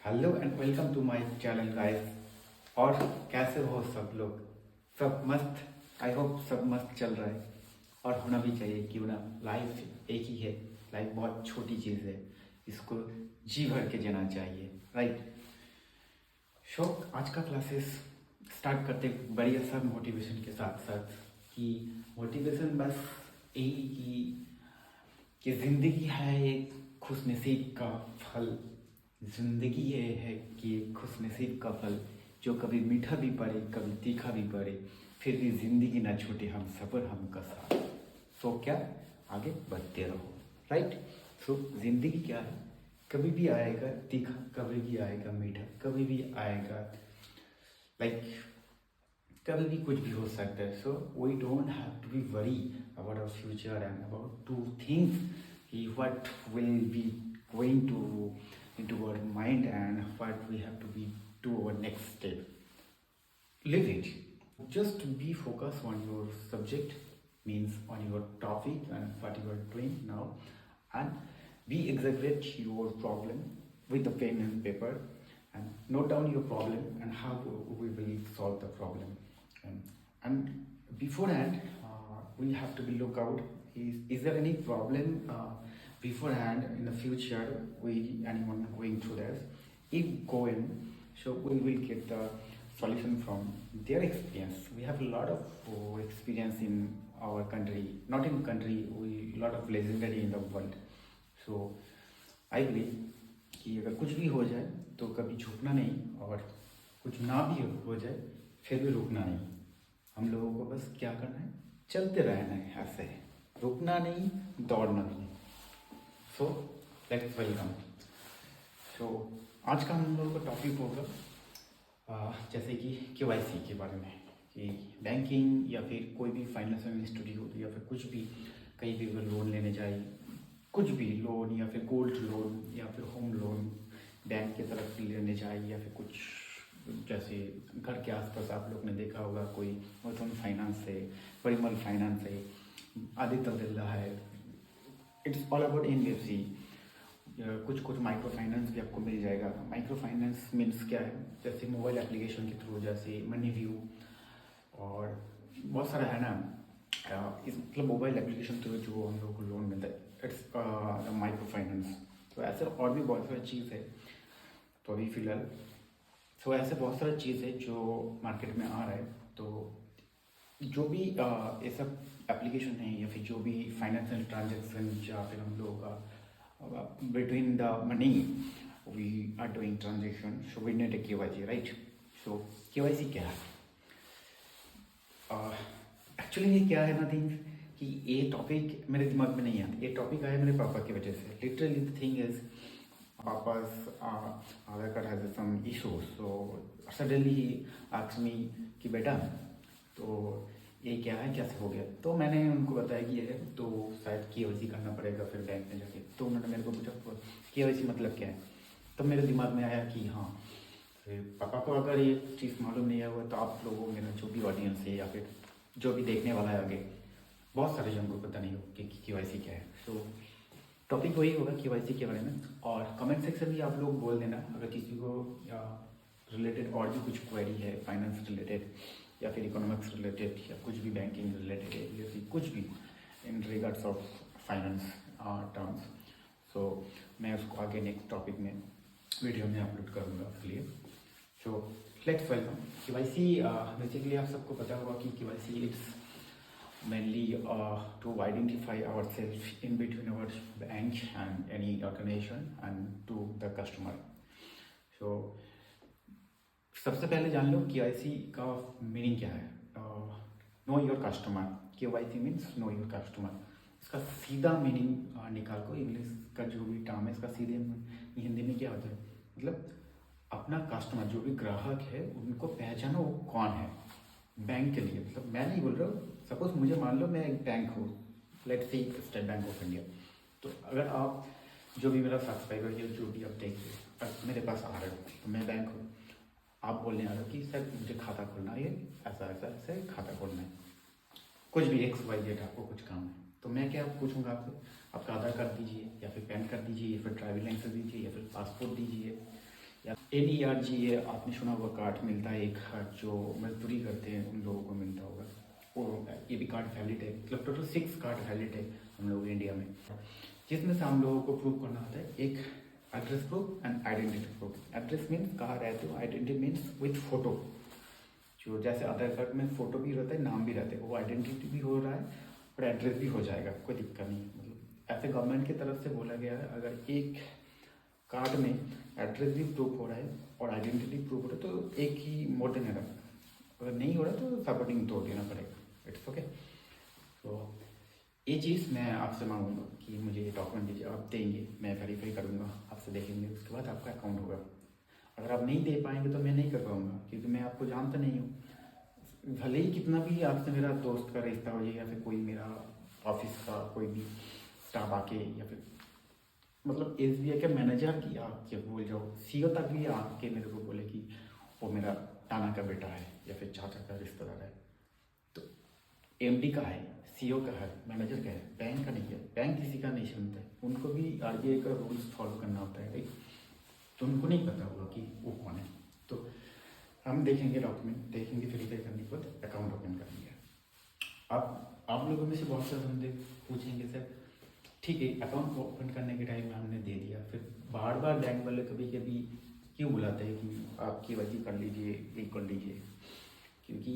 Hello and welcome to my channel guys. और कैसे हो सब लोग? सब मस्त। आई होप सब मस्त चल रहा है और होना भी चाहिए, क्यों ना। लाइफ एक ही है, लाइफ बहुत छोटी चीज़ है, इसको जी भर के जीना चाहिए, राइट। सो आज का क्लासेस स्टार्ट करते बढ़िया सा मोटिवेशन के साथ साथ कि मोटिवेशन बस यही कि ज़िंदगी है एक खुशनसीब का फल। ज़िंदगी ये है कि एक खुशनसीब का फल, जो कभी मीठा भी पड़े कभी तीखा भी पड़े, फिर भी ज़िंदगी ना छूटे हम सफ़र हमका साथ। सो क्या, आगे बढ़ते रहो, राइट। सो ज़िंदगी क्या है, कभी भी आएगा तीखा, कभी भी आएगा मीठा, कभी भी आएगा लाइक कभी भी कुछ भी हो सकता है। So we don't have to be worry about our future and about two things कि what will be going to into our mind and what we have to be do our next step. Live it. Just be focused on your subject, means on your topic and what you are doing now, and be exaggerate your problem with the pen and paper and note down your problem and how we will solve the problem. And beforehand, we have to be look out. Is there any problem beforehand in the future? We anyone going through this? If go in, so we will get the solution from their experience. We have a lot of experience in our country, not in country. We lot of legendary in the world. So I believe कि अगर कुछ भी हो जाए तो कभी झुकना नहीं, और कुछ ना भी हो जाए फिर भी रुकना नहीं। हम लोगों को बस क्या करना है, चलते रहना है, ऐसे है, रुकना नहीं, दौड़ना नहीं। सो लेट्स वेलकम। सो आज का हम लोगों का टॉपिक होगा जैसे कि केवाईसी के बारे में, कि बैंकिंग या फिर कोई भी फाइनेंशियल इंस्टीट्यूट या फिर कुछ भी, कहीं भी अगर लोन लेने जाए, कुछ भी लोन या फिर गोल्ड लोन या फिर होम लोन बैंक की तरफ लेने जाए, या फिर कुछ जैसे घर के आसपास आप लोग ने देखा होगा कोई मुथूट फाइनेंस है, परिमल फाइनेंस है, आदित्य बिरला है, इट्स ऑल अबाउट एनबीएफसी। कुछ कुछ माइक्रो फाइनेंस भी आपको मिल जाएगा। माइक्रो फाइनेंस मीन्स क्या है, जैसे मोबाइल एप्लीकेशन के थ्रू, जैसे मनी व्यू और बहुत सारा है ना। इस मतलब मोबाइल एप्लीकेशन थ्रू जो हम लोग को लोन मिलता है, इट्स माइक्रो फाइनेंस। तो ऐसे और भी बहुत सारी चीज़ है। तो अभी फ़िलहाल तो ऐसे बहुत सारी चीज़ है जो मार्केट में आ रहा है। तो जो भी ये सब एप्लीकेशन है या फिर जो भी फाइनेंशियल ट्रांजेक्शन, या फिर हम लोग का between the money we are doing transaction, so we need a KYC, right. So KYC क्या है? एक्चुअली ये क्या है ना थिंग, कि ये टॉपिक मेरे दिमाग में नहीं आता। ये टॉपिक आया मेरे पापा की वजह से। लिटरली द थिंग इज, पापा's Aadhaar card has some issues, so suddenly he asked me कि बेटा तो ये क्या है, कैसे हो गया? तो मैंने उनको बताया कि ये है, तो शायद केवाईसी करना पड़ेगा फिर बैंक में जाके। तो उन्होंने मेरे को पूछा केवाईसी मतलब क्या है। तो मेरे दिमाग में आया कि हाँ, फिर पापा को अगर ये चीज़ मालूम नहीं है हुआ, तो आप लोगों मेरा जो भी ऑडियंस है या फिर जो भी देखने वाला है आगे, बहुत सारे जन को पता नहीं हो कि केवाईसी क्या है। सो टॉपिक वही होगा केवाईसी के बारे में। और कमेंट सेक्शन में आप लोग बोल देना अगर किसी को रिलेटेड और भी कुछ क्वेरी है, फाइनेंस रिलेटेड या फिर इकोनॉमिक्स रिलेटेड या कुछ भी बैंकिंग रिलेटेड है, या फिर कुछ भी in regards of finance terms. So मैं उसको आगे नेक्स्ट टॉपिक में वीडियो में अपलोड करूँगा उसके लिए। So let's welcome KYC. Basically आप सबको पता होगा कि KYC it's mainly to identify ourselves in between our bank and any organization and to the customer. So सबसे पहले जान लो केवाईसी का मीनिंग क्या है। Know your customer. KYC means know your customer. इसका सीधा मीनिंग निकाल को, इंग्लिश का जो भी टर्म है इसका सीधे हिंदी में क्या होता है, मतलब अपना कस्टमर जो भी ग्राहक है उनको पहचानो वो कौन है। बैंक के लिए, मतलब मैं नहीं बोल रहा हूँ, सपोज मुझे मान लो मैं एक बैंक हूँ, let's see state bank of India. तो अगर आप जो भी मेरा सब्सक्राइबर या जो भी आप देख रहे हो मेरे पास आ रहे हो, तो मैं बैंक हूँ, आप बोलने आ रहे हो कि सर मुझे खाता खोलना है, ऐसा ऐसा ऐसे खाता खोलना है, कुछ भी एक्स वाई जेड आपको कुछ काम है। तो मैं क्या पूछूंगा आपसे, आपका आधार कार्ड दीजिए, या फिर पैन कार्ड दीजिए, या फिर ड्राइविंग लाइसेंस दीजिए, या फिर पासपोर्ट दीजिए, या NERGA आपने सुना होगा कार्ड मिलता है एक, जो मजदूरी करते हैं उन लोगों को मिलता होगा, वो ये भी कार्ड वैलिड है। मतलब टोटल 6 कार्ड वैलिड है हम लोग इंडिया में, जिसमें से हम लोगों को प्रूव करना होता है एक address proof and identity proof. Address means कहाँ रहते हो, आइडेंटिटी मीन्स विथ फोटो, जो जैसे आधार कार्ड में फोटो भी रहता है, नाम भी रहता है, वो आइडेंटिटी भी हो रहा है और एड्रेस भी हो जाएगा, कोई दिक्कत नहीं। मतलब ऐसे गवर्नमेंट की तरफ से बोला गया है, अगर एक कार्ड में एड्रेस भी प्रूफ हो रहा है और आइडेंटिटी प्रूफ हो रहा है तो एक ही मोर देन एनफ, अगर नहीं हो रहा तो सपोर्टिंग तो देना पड़ेगा। It's okay. तो ये चीज़ मैं आपसे मांगूंगा कि मुझे ये डॉक्यूमेंट दीजिए, आप देंगे, मैं वेरीफाई करूँगा, आपसे देखेंगे, उसके बाद आपका अकाउंट होगा। अगर आप नहीं दे पाएंगे तो मैं नहीं कर पाऊँगा, क्योंकि मैं आपको जानता नहीं हूँ। भले ही कितना भी आपसे मेरा दोस्त का रिश्ता हो जाए या फिर कोई मेरा ऑफिस का कोई भी स्टाफ आके या फिर मतलब SBI के मैनेजर की आके बोल जाओ, CEO तक भी आके मेरे को बोले कि वो मेरा नाना का बेटा है या फिर चाचा का रिश्तेदार है, तो MD का है, CEO का है, मैनेजर का है, बैंक का नहीं है। बैंक किसी का नहीं सुनते, उनको भी RBI का रूल्स फॉलो करना होता है, राइट। तो उनको नहीं पता होगा कि वो कौन है। तो हम देखेंगे डॉक्यूमेंट, देखेंगे, वेरीफाई करने के बाद अकाउंट ओपन करेंगे। आप लोगों में से बहुत सारे बंदे पूछेंगे सर ठीक है अकाउंट ओपन करने के टाइम में हमने दे दिया, फिर बार बार बैंक वाले कभी कभी क्यों बुलाते हैं कि आप KYC कर लीजिए, ये कर लीजिए, क्योंकि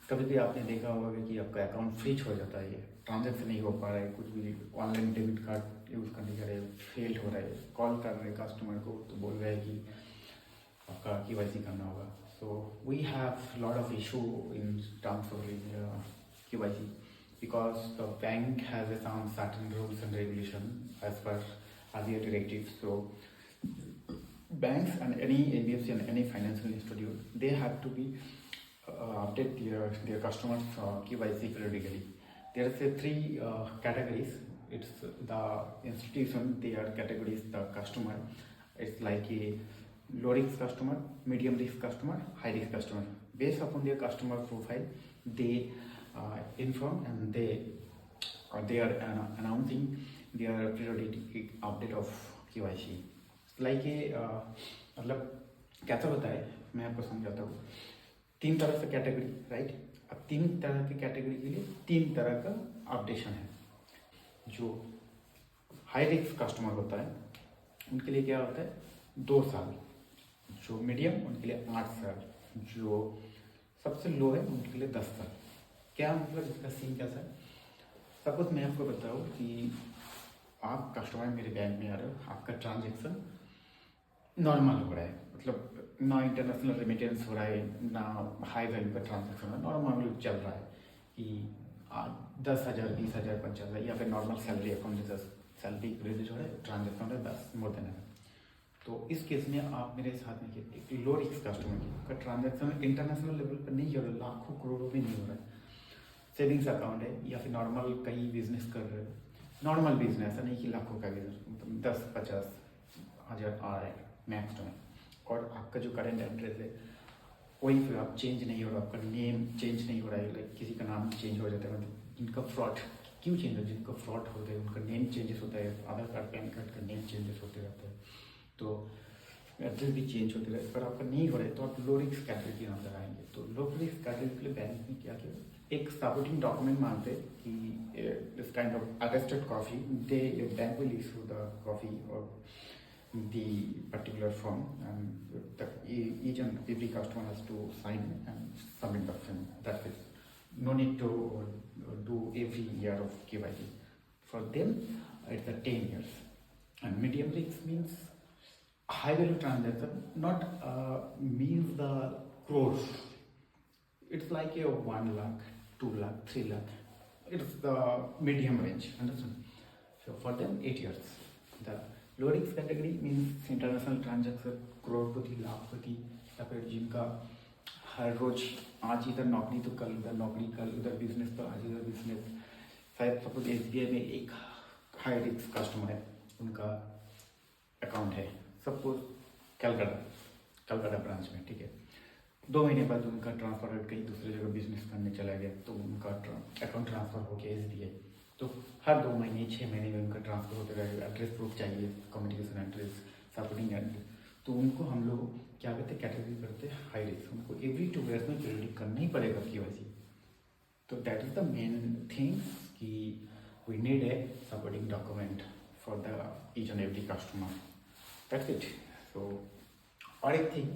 कभी भी आपने देखा होगा कि आपका अकाउंट फ्रीज हो जाता है, ट्रांजेक्शन नहीं हो पा रहा है, कुछ भी ऑनलाइन डेबिट कार्ड यूज़ करने का फेल हो रहा है, कॉल कर रहे हैं कस्टमर को तो बोल रहे हैं कि आपका KYC करना होगा। So we have lot of issue in terms of KYC because the bank has some certain rules and regulation as per RBI directives. So banks and any NBFC and any financial institute, they have to be update their customers KYC periodically. There are three categories. It's the institution, their categories, the customer. It's like a low risk customer, medium risk customer, high risk customer. Based upon their customer profile, they inform and they are announcing their periodic update of KYC. Like a मतलब कैसा बताए मैं आपको समझाता हूँ। 3 तरह से category, right. अब 3 तरह की कैटेगरी के लिए 3 तरह का अपडेशन है। जो हाई रिस्क कस्टमर होता है उनके लिए क्या होता है 2 साल, जो मीडियम उनके लिए 8 साल, जो सबसे लो है उनके लिए 10 साल। क्या मतलब इसका सीन कैसा है, सपोज मैं आपको बताऊँ कि आप कस्टमर मेरे बैंक में आ रहे हो, आपका ट्रांजेक्शन नॉर्मल हो रहा है, मतलब ना इंटरनेशनल रेमिटेंस हो रहा है, ना हाई वैल्यू का ट्रांजेक्शन है, नॉर्मल चल रहा है कि 10,000, 20,000, 50,000 या फिर नॉर्मल सैलरी अकाउंट जैसा सैलरी क्रेडिट हो रहा है, ट्रांजेक्शन हो रहा है 10 मोर देन है। तो इस केस में आप मेरे साथ में एक लो रिस्क कस्टमर का ट्रांजेक्शन इंटरनेशनल लेवल पर नहीं हो रहा है, लाखों करोड़ों में नहीं हो रहा है, सेविंग्स अकाउंट है या फिर नॉर्मल कहीं बिजनेस कर रहे हो, नॉर्मल बिजनेस ऐसा नहीं कि लाखों का बिजनेस, मतलब 10-50 हज़ार आ रहा है मैक्स में, और आपका जो करेंट एड्रेस है वही फिर आप चेंज नहीं हो रहा, आपका नेम चेंज नहीं हो रहा है, लाइक किसी का नाम चेंज हो जाता है, मतलब जिनका फ्रॉड क्यों चेंज हो, जिनका फ्रॉड होता है उनका नेम चेंजेस होता है, आधार कार्ड पैन कार्ड का नेम चेंजेस होते रहते हैं, तो एड्रेस भी चेंज होते रहते, पर आपका नहीं हो रहा है तो आप लो रिस्क कैटेगरी के अंदर आएंगे। तो लो रिस्क कैटेगरी के लिए बैंक ने क्या किया, एक सपोर्टिंग डॉक्यूमेंट मांगते कि this kind of attested copy, they bank will issue the copy और the particular form, and each and every customer has to sign and submit the form. That's it. No need to do every year of KYC. For them, it's 10 years. And medium risk means high value transaction, not means the crores. It's like a 1 lakh, 2 lakh, 3 lakh. It's the medium range, understand? So for them, 8 years. The low risk category means international transaction, करोड़पति, लाखपति, या फिर जिनका हर रोज आज इधर नौकरी तो कल उधर नौकरी, कल उधर बिजनेस तो आज इधर बिजनेस। शायद सपोज SBI में एक हाई रिस्क कस्टमर है, उनका अकाउंट है सपोज कलकत्ता ब्रांच में, ठीक है, 2 महीने बाद उनका ट्रांसफर कहीं दूसरी जगह बिजनेस करने चला गया, तो उनका अकाउंट ट्रांसफर हो गया SBI, तो हर 2 महीने 6 महीने में उनका ट्रांसफर होते रहेगा। एड्रेस प्रूफ चाहिए, कम्युनिकेशन एड्रेस, सपोर्टिंग एड्रेस, तो उनको हम लोग क्या कहते हैं, कैटेगरी करते हैं हाई रिस्क। उनको एवरी 2 ईयर्स में पीरियडिक करना ही पड़ेगा KYC। तो that is the main thing कि we need a supporting document for the each and every customer, that's it. So और एक थिंग,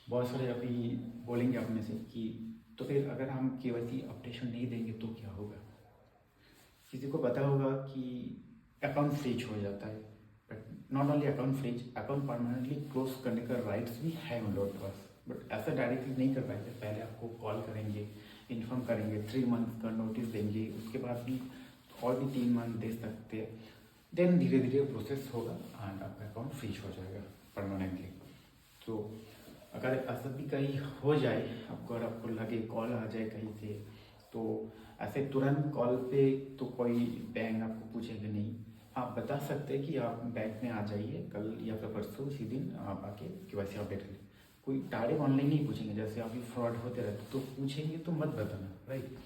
बहुत सारे अभी बोलेंगे आप में से कि तो फिर अगर हम KYC अपडेशन नहीं देंगे तो क्या होगा। किसी को पता होगा कि अकाउंट फ्रीज हो जाता है, but not only account freeze, account permanently close करने का राइट्स भी है उन लोगों के पास। बट ऐसा डायरेक्टली नहीं कर पाएंगे, पहले आपको कॉल करेंगे, इन्फॉर्म करेंगे, 3 मंथ का नोटिस देंगे, उसके बाद भी और भी 3 मंथ दे सकते हैं। देन धीरे धीरे प्रोसेस होगा एंड आपका अकाउंट फ्रीज हो जाएगा परमानेंटली। तो अगर ऐसा भी कहीं हो जाए, अगर आपको लगे कॉल आ जाए कहीं से, तो ऐसे तुरंत कॉल पे तो कोई बैंक आपको पूछेगा नहीं। आप बता सकते हैं कि आप बैंक में आ जाइए कल या फिर परसों, उसी दिन आप आके KYC अपडेट करें। कोई डायरेक्ट ऑनलाइन नहीं पूछेंगे, जैसे अभी फ्रॉड होते रहते तो पूछेंगे तो मत बताना, राइट।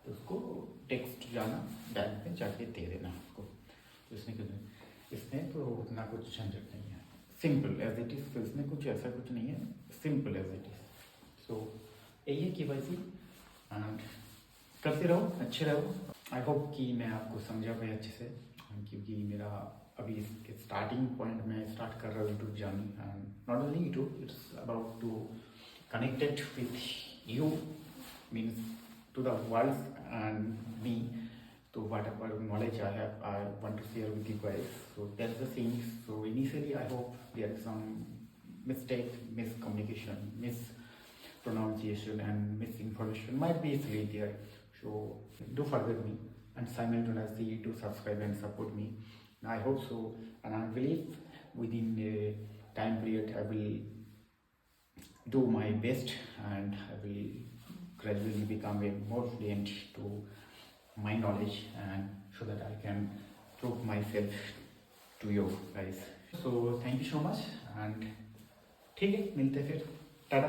तो उसको टेक्स्ट जाना, बैंक में जाके दे देना आपको। तो इसमें तो उतना कुछ झंझट नहीं है, सिंपल एज इट इज़। तो इसमें कुछ ऐसा कुछ नहीं है, सिंपल एज इट इज़। सो यही है KYC एंड करते रहो, अच्छे रहो। आई होप कि मैं आपको समझा पाए अच्छे से, क्योंकि मेरा अभी इसके स्टार्टिंग पॉइंट में स्टार्ट कर रहा हूँ YouTube journey. And not only YouTube, it's about to connected with you, means to the world and me. So whatever knowledge I have, I want to share with you guys. So that's the thing. So initially I hope there is some mistake, miscommunication, mispronunciation and misinformation might be easily there. So do forgive me and simultaneously do subscribe and support me. And I hope so, and I believe within a time period I will do my best and I will gradually become a more fluent to my knowledge and so that I can prove myself to you guys. So thank you so much and ठीक है, मिलते हैं फिर, टाटा।